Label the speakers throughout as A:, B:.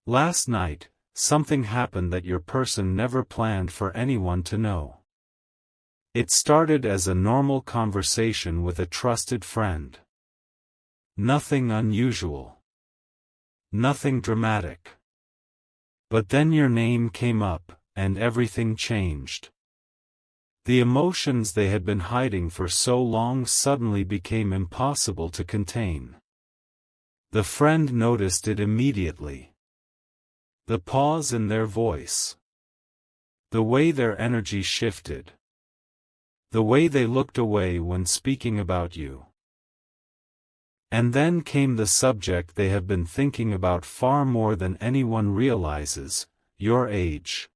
A: Last night, something happened that your person never planned for anyone to know. It started as a normal conversation with a trusted friend. Nothing unusual. Nothing dramatic. But then your name came up, and everything changed. The emotions they had been hiding for so long suddenly became impossible to contain. The friend noticed it immediately. The pause in their voice. The way their energy shifted. The way they looked away when speaking about you. And then came the subject they have been thinking about far more than anyone realizes, your age.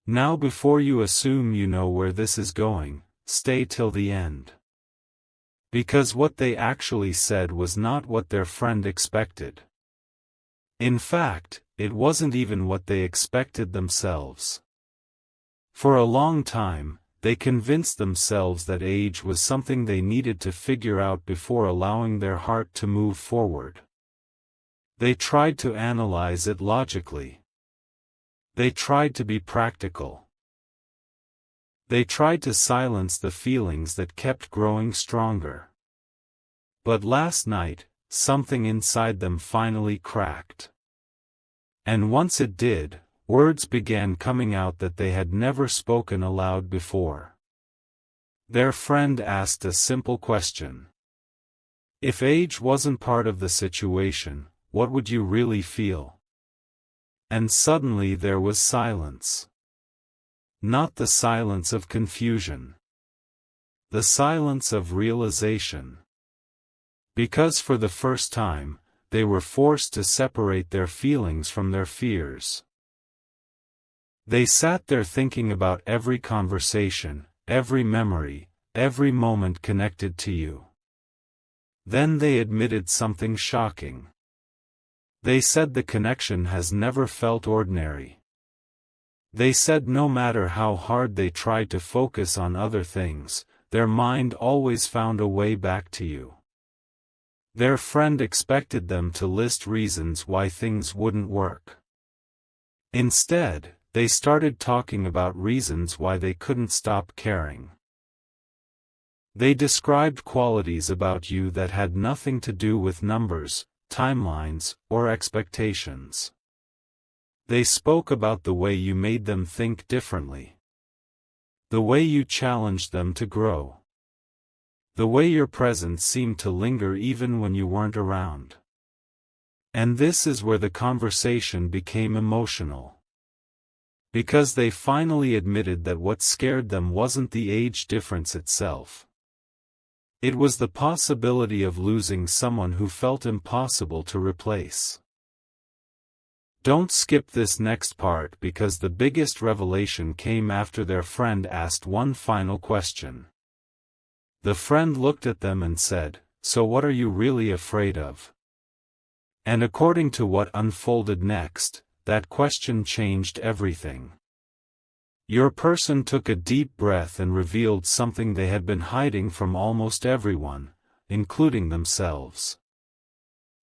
A: Now, before you assume you know where this is going, stay till the end. Because what they actually said was not what their friend expected. In fact, it wasn't even what they expected themselves. For a long time, they convinced themselves that age was something they needed to figure out before allowing their heart to move forward. They tried to analyze it logically. They tried to be practical. They tried to silence the feelings that kept growing stronger. But last night, something inside them finally cracked. And once it did, words began coming out that they had never spoken aloud before. Their friend asked a simple question. If age wasn't part of the situation, what would you really feel? And suddenly there was silence. Not the silence of confusion. The silence of realization. Because for the first time, they were forced to separate their feelings from their fears. They sat there thinking about every conversation, every memory, every moment connected to you. Then they admitted something shocking. They said the connection has never felt ordinary. They said no matter how hard they tried to focus on other things, their mind always found a way back to you. Their friend expected them to list reasons why things wouldn't work. Instead, they started talking about reasons why they couldn't stop caring. They described qualities about you that had nothing to do with numbers, timelines, or expectations. They spoke about the way you made them think differently. The way you challenged them to grow. The way your presence seemed to linger even when you weren't around. And this is where the conversation became emotional. Because they finally admitted that what scared them wasn't the age difference itself. It was the possibility of losing someone who felt impossible to replace. Don't skip this next part because the biggest revelation came after their friend asked one final question. The friend looked at them and said, "So what are you really afraid of?" And according to what unfolded next, that question changed everything. Your person took a deep breath and revealed something they had been hiding from almost everyone, including themselves.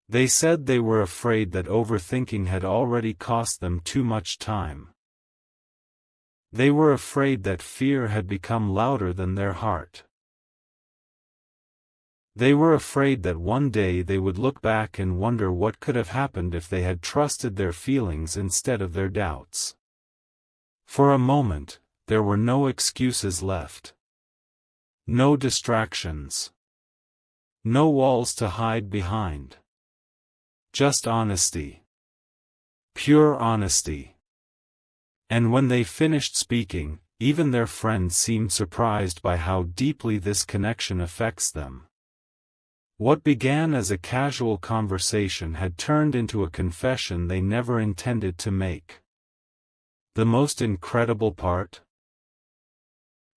A: They said they were afraid that overthinking had already cost them too much time. They were afraid that fear had become louder than their heart. They were afraid that one day they would look back and wonder what could have happened if they had trusted their feelings instead of their doubts. For a moment, there were no excuses left. No distractions. No walls to hide behind. Just honesty. Pure honesty. And when they finished speaking, even their friend seemed surprised by how deeply this connection affects them. What began as a casual conversation had turned into a confession they never intended to make. The most incredible part?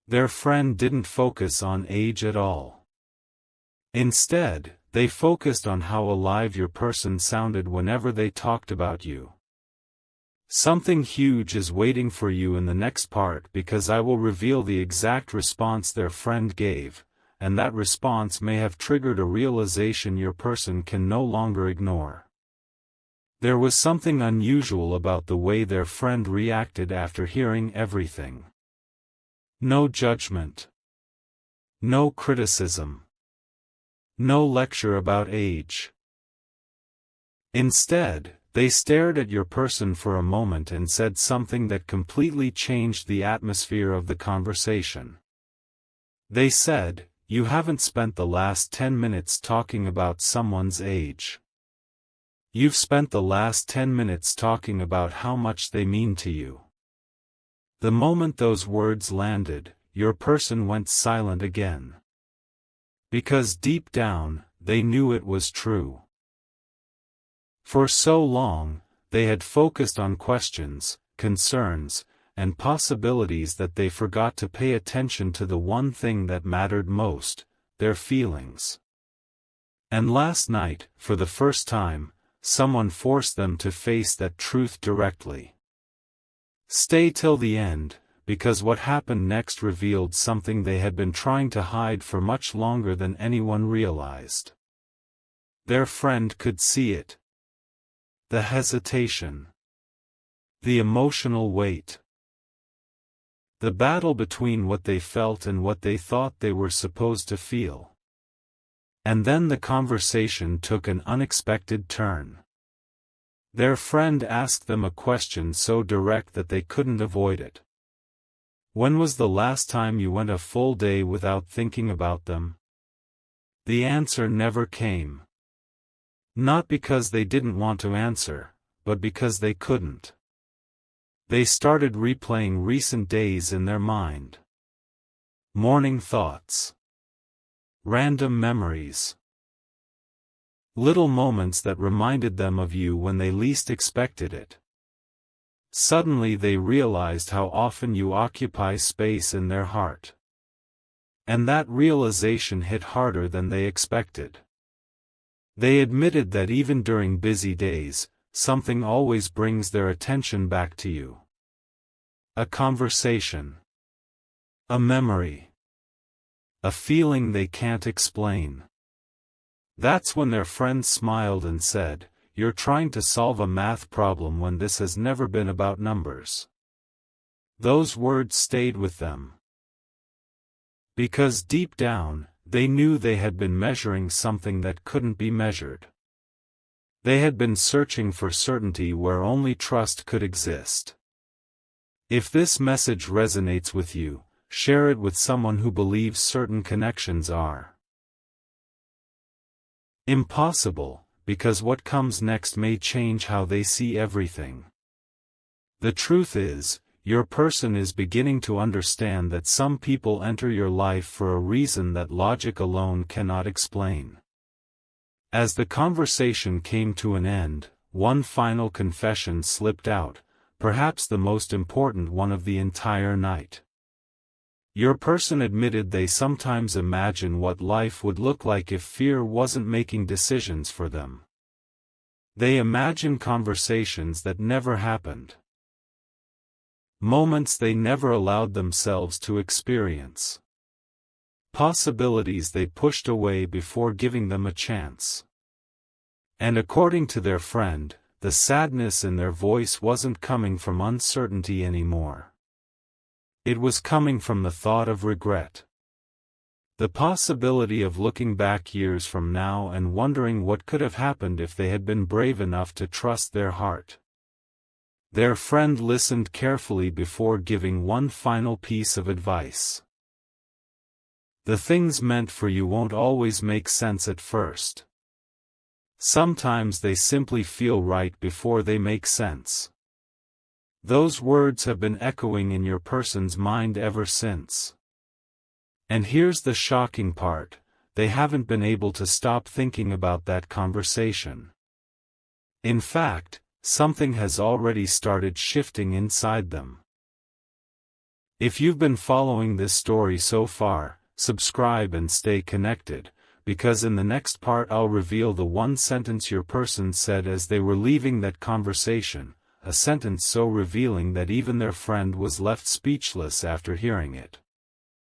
A: Their friend didn't focus on age at all. Instead, they focused on how alive your person sounded whenever they talked about you. Something huge is waiting for you in the next part because I will reveal the exact response their friend gave, and that response may have triggered a realization your person can no longer ignore. There was something unusual about the way their friend reacted after hearing everything. No judgment. No criticism. No lecture about age. Instead, they stared at your person for a moment and said something that completely changed the atmosphere of the conversation. They said, "You haven't spent the last 10 minutes talking about someone's age. You've spent the last 10 minutes talking about how much they mean to you." The moment those words landed, your person went silent again. Because deep down, they knew it was true. For so long, they had focused on questions, concerns, and possibilities that they forgot to pay attention to the one thing that mattered most, their feelings. And last night, for the first time, someone forced them to face that truth directly. Stay till the end, because what happened next revealed something they had been trying to hide for much longer than anyone realized. Their friend could see it. The hesitation. The emotional weight. The battle between what they felt and what they thought they were supposed to feel. And then the conversation took an unexpected turn. Their friend asked them a question so direct that they couldn't avoid it. "When was the last time you went a full day without thinking about them?" The answer never came. Not because they didn't want to answer, but because they couldn't. They started replaying recent days in their mind. Morning thoughts. Random memories. Little moments that reminded them of you when they least expected it. Suddenly they realized how often you occupy space in their heart. And that realization hit harder than they expected. They admitted that even during busy days, something always brings their attention back to you. A conversation. A memory. A feeling they can't explain. That's when their friend smiled and said, "You're trying to solve a math problem when this has never been about numbers." Those words stayed with them. Because deep down, they knew they had been measuring something that couldn't be measured. They had been searching for certainty where only trust could exist. If this message resonates with you, share it with someone who believes certain connections are impossible, because what comes next may change how they see everything. The truth is, your person is beginning to understand that some people enter your life for a reason that logic alone cannot explain. As the conversation came to an end, one final confession slipped out, perhaps the most important one of the entire night. Your person admitted they sometimes imagine what life would look like if fear wasn't making decisions for them. They imagine conversations that never happened. Moments they never allowed themselves to experience. Possibilities they pushed away before giving them a chance. And according to their friend, the sadness in their voice wasn't coming from uncertainty anymore. It was coming from the thought of regret. The possibility of looking back years from now and wondering what could have happened if they had been brave enough to trust their heart. Their friend listened carefully before giving one final piece of advice. The things meant for you won't always make sense at first. Sometimes they simply feel right before they make sense. Those words have been echoing in your person's mind ever since. And here's the shocking part, they haven't been able to stop thinking about that conversation. In fact, something has already started shifting inside them. If you've been following this story so far, subscribe and stay connected, because in the next part I'll reveal the one sentence your person said as they were leaving that conversation, a sentence so revealing that even their friend was left speechless after hearing it.